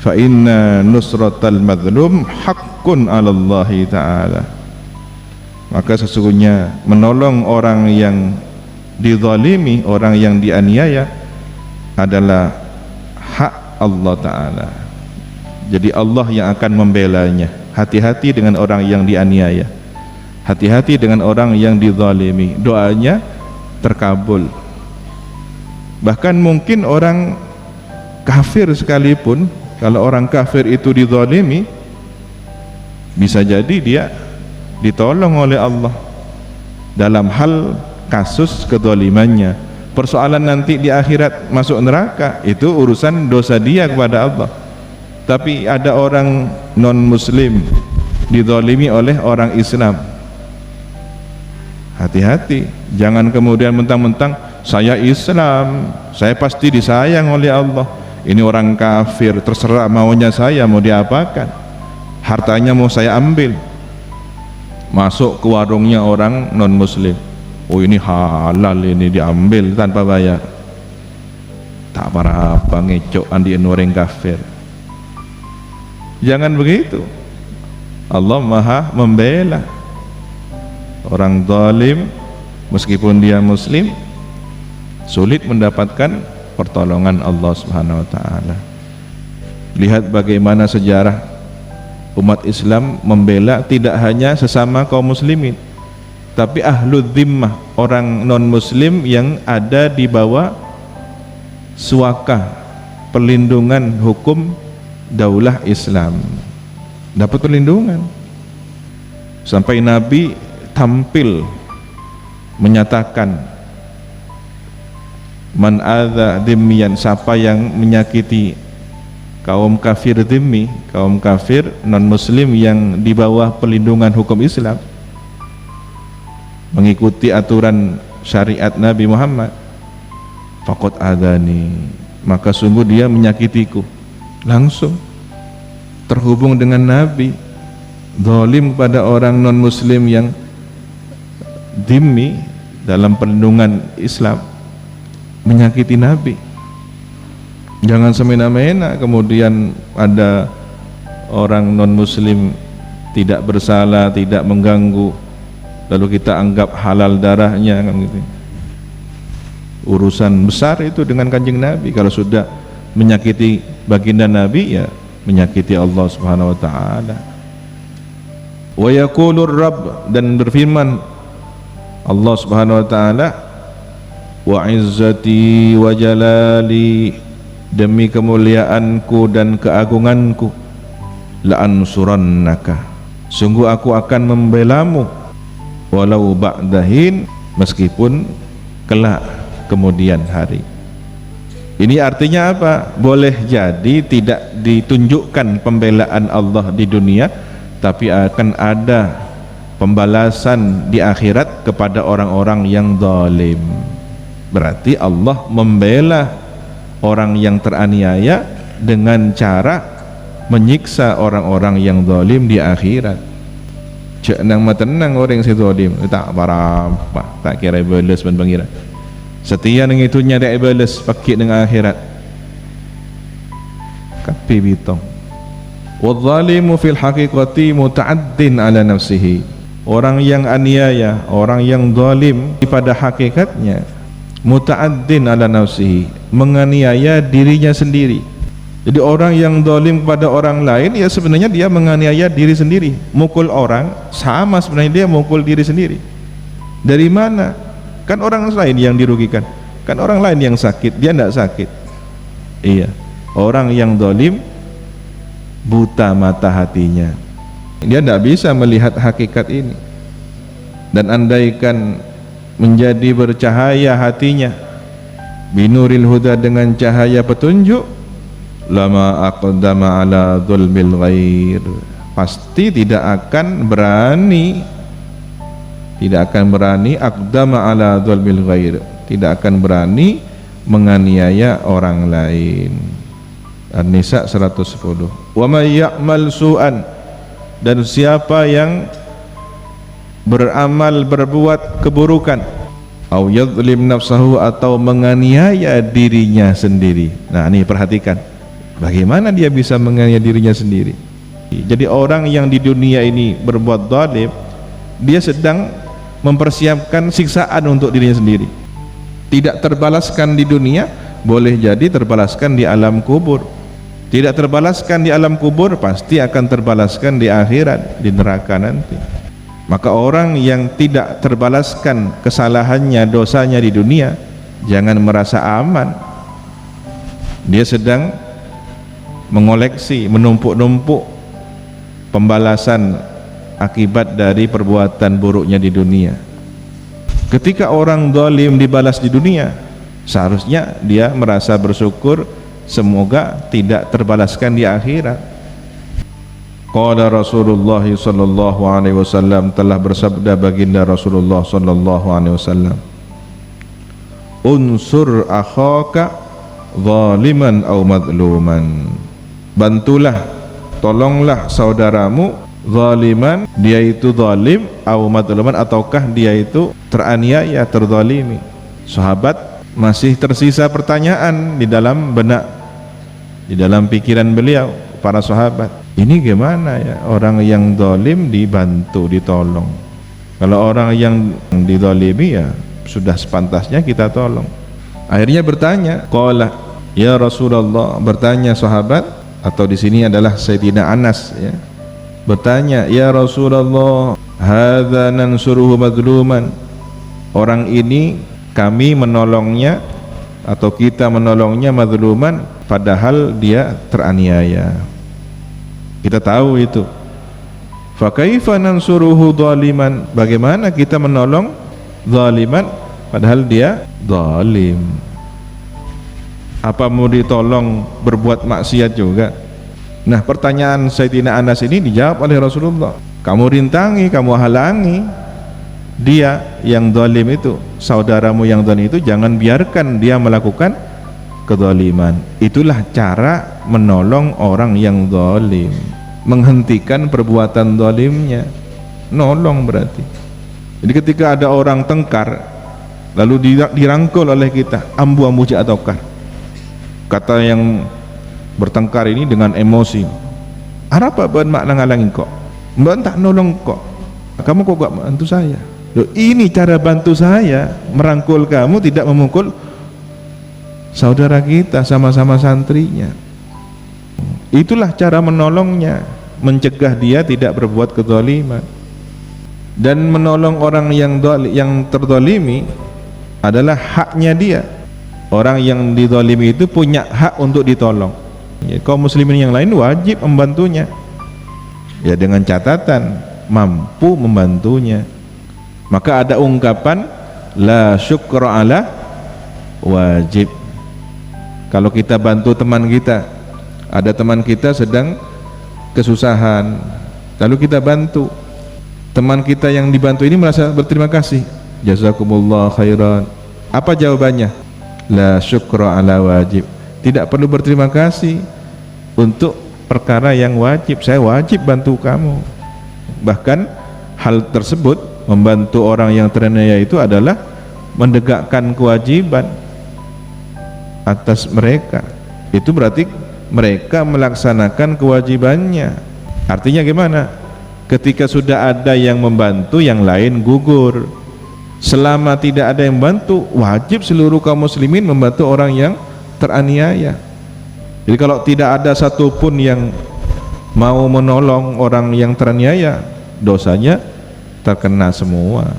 fa inna nusratal madlum haqqun 'ala Allah Ta'ala. Maka sesungguhnya menolong orang yang dizalimi, orang yang dianiaya adalah hak Allah Ta'ala. Jadi Allah yang akan membelanya. Hati-hati dengan orang yang dianiaya, hati-hati dengan orang yang dizalimi, doanya terkabul. Bahkan mungkin orang kafir sekalipun, kalau orang kafir itu dizalimi, bisa jadi dia ditolong oleh Allah dalam hal kasus kezalimannya. Persoalan nanti di akhirat masuk neraka itu urusan dosa dia kepada Allah. Tapi ada orang non muslim dizalimi oleh orang Islam, hati-hati, jangan kemudian mentang-mentang saya Islam, saya pasti disayang oleh Allah. Ini orang kafir, terserah maunya saya, mau diapakan, hartanya mau saya ambil. Masuk ke warungnya orang non muslim, oh ini halal, ini diambil tanpa bayar, tak apa-apa, ngecok andiin orang kafir. Jangan begitu. Allah Maha membela orang zalim, meskipun dia muslim, sulit mendapatkan pertolongan Allah Subhanahu wa Ta'ala. Lihat bagaimana sejarah umat Islam membela tidak hanya sesama kaum muslimin, tapi ahlul dhimmah, orang non muslim yang ada di bawah suaka perlindungan hukum daulah Islam, dapat perlindungan. Sampai Nabi tampil menyatakan, man adza dhimmiyan, siapa yang menyakiti kaum kafir dhimmi, kaum kafir non muslim yang di bawah perlindungan hukum Islam, mengikuti aturan syariat Nabi Muhammad, faqad adani, maka sungguh dia menyakitiku. Langsung terhubung dengan Nabi. Zalim pada orang non muslim yang dhimmi dalam perlindungan Islam, menyakiti Nabi. Jangan semena-mena kemudian ada orang non muslim tidak bersalah, tidak mengganggu, lalu kita anggap halal darahnya, kan gitu. Urusan besar itu dengan Kanjeng Nabi. Kalau sudah menyakiti baginda Nabi, ya menyakiti Allah Subhanahu wa Ta'ala. Wa yaqulur Rabb, dan berfirman Allah Subhanahu wa Ta'ala, wa izzati wa jalali, demi kemuliaanku dan keagunganku, la ansurannaka, sungguh aku akan membelamu, walau ba'dahin, meskipun kelak kemudian hari. Ini artinya apa? Boleh jadi tidak ditunjukkan pembelaan Allah di dunia, tapi akan ada pembalasan di akhirat kepada orang-orang yang zalim. Berarti Allah membela orang yang teraniaya dengan cara menyiksa orang-orang yang zalim di akhirat. Cek nang matenang orang si zalim, tak apa-apa, tak kira balas ban pangira. Setia dengan itunya dia balas pakai dengan akhirat. Kapi bitong. Wadh-dhalimu fil haqiqati muta'addin ala nafsihi. Orang yang aniaya, orang yang zalim pada hakikatnya muta'addin ala nafsihi, menganiaya dirinya sendiri. Jadi orang yang zalim kepada orang lain, ya sebenarnya dia menganiaya diri sendiri. Mukul orang sama sebenarnya dia mukul diri sendiri. Dari mana? Kan orang lain yang dirugikan, kan orang lain yang sakit, dia tidak sakit. Iya, orang yang zalim buta mata hatinya, dia tidak bisa melihat hakikat ini. Dan andaikan menjadi bercahaya hatinya binuril huda, dengan cahaya petunjuk, lama aqdama ala dzulmil ghair, pasti tidak akan berani aqdama ala dzulmil ghair, tidak akan berani menganiaya orang lain. An-Nisa 110. Wa may ya'mal su'an, dan siapa yang beramal berbuat keburukan, au yadhlim nafsahu, atau menganiaya dirinya sendiri. Nah ini perhatikan, Bagaimana dia bisa menganiaya dirinya sendiri? Jadi orang yang di dunia ini berbuat zalim, dia sedang mempersiapkan siksaan untuk dirinya sendiri. Tidak terbalaskan di dunia, boleh jadi terbalaskan di alam kubur. Tidak terbalaskan di alam kubur, pasti akan terbalaskan di akhirat, di neraka nanti. Maka orang yang tidak terbalaskan kesalahannya, dosanya di dunia, jangan merasa aman. Dia sedang mengoleksi, menumpuk-numpuk pembalasan akibat dari perbuatan buruknya di dunia. Ketika orang zalim dibalas di dunia, seharusnya dia merasa bersyukur, semoga tidak terbalaskan di akhirat. Qala Rasulullah sallallahu alaihi wasallam, telah bersabda baginda Rasulullah sallallahu alaihi wasallam, unsur akhaka zaliman aw madluman, bantulah, tolonglah saudaramu zaliman, dia itu zalim, aw madluman, ataukah dia itu teraniaya, terzalimi. Sahabat masih tersisa pertanyaan di dalam benak, di dalam pikiran beliau, para sahabat, ini gimana ya, orang yang zalim dibantu, ditolong. Kalau orang yang dizalimi ya sudah sepantasnya kita tolong. Akhirnya bertanya, qala ya Rasulullah, bertanya sahabat, atau di sini adalah Sayyidina Anas ya, bertanya, ya Rasulullah, hadza nansuruhu madluman, orang ini kami menolongnya atau kita menolongnya madluman, padahal dia teraniaya. Kita tahu itu. Fa kaifa nansuruhu zaliman, bagaimana kita menolong zaliman padahal dia zalim? Apa mau ditolong berbuat maksiat juga? Nah, pertanyaan Sayyidina Anas ini dijawab oleh Rasulullah. Kamu rintangi, kamu halangi dia yang zalim itu, saudaramu yang zalim itu, jangan biarkan dia melakukan kezaliman. Itulah cara menolong orang yang zalim, menghentikan perbuatan zalimnya, nolong berarti. Jadi ketika ada orang tengkar lalu dirangkul oleh kita, ambu-ambu ataukah, kata yang bertengkar ini dengan emosi, apa buat makna ngalangin kok, mbak tak nolong kok, kamu kok gak bantu saya. Loh, ini cara bantu saya merangkul kamu, tidak memukul saudara kita, sama-sama santrinya. Itulah cara menolongnya, mencegah dia tidak berbuat kezaliman. Dan menolong orang yang terzalimi adalah haknya dia. Orang yang dizalimi itu punya hak untuk ditolong. Ya, kaum muslimin yang lain wajib membantunya, ya dengan catatan mampu membantunya. Maka ada ungkapan la syukra ala wajib. Kalau kita bantu teman kita, ada teman kita sedang kesusahan, lalu kita bantu, teman kita yang dibantu ini merasa berterima kasih, jazakumullah khairan. Apa jawabannya? La syukra ala wajib. Tidak perlu berterima kasih untuk perkara yang wajib. Saya wajib bantu kamu. Bahkan hal tersebut, membantu orang yang teraniaya itu adalah menegakkan kewajiban atas mereka. Itu berarti mereka melaksanakan kewajibannya. Artinya gimana? Ketika sudah ada yang membantu, yang lain gugur. Selama tidak ada yang membantu, wajib seluruh kaum muslimin membantu orang yang teraniaya. Jadi kalau tidak ada satupun yang mau menolong orang yang teraniaya, dosanya terkena semua.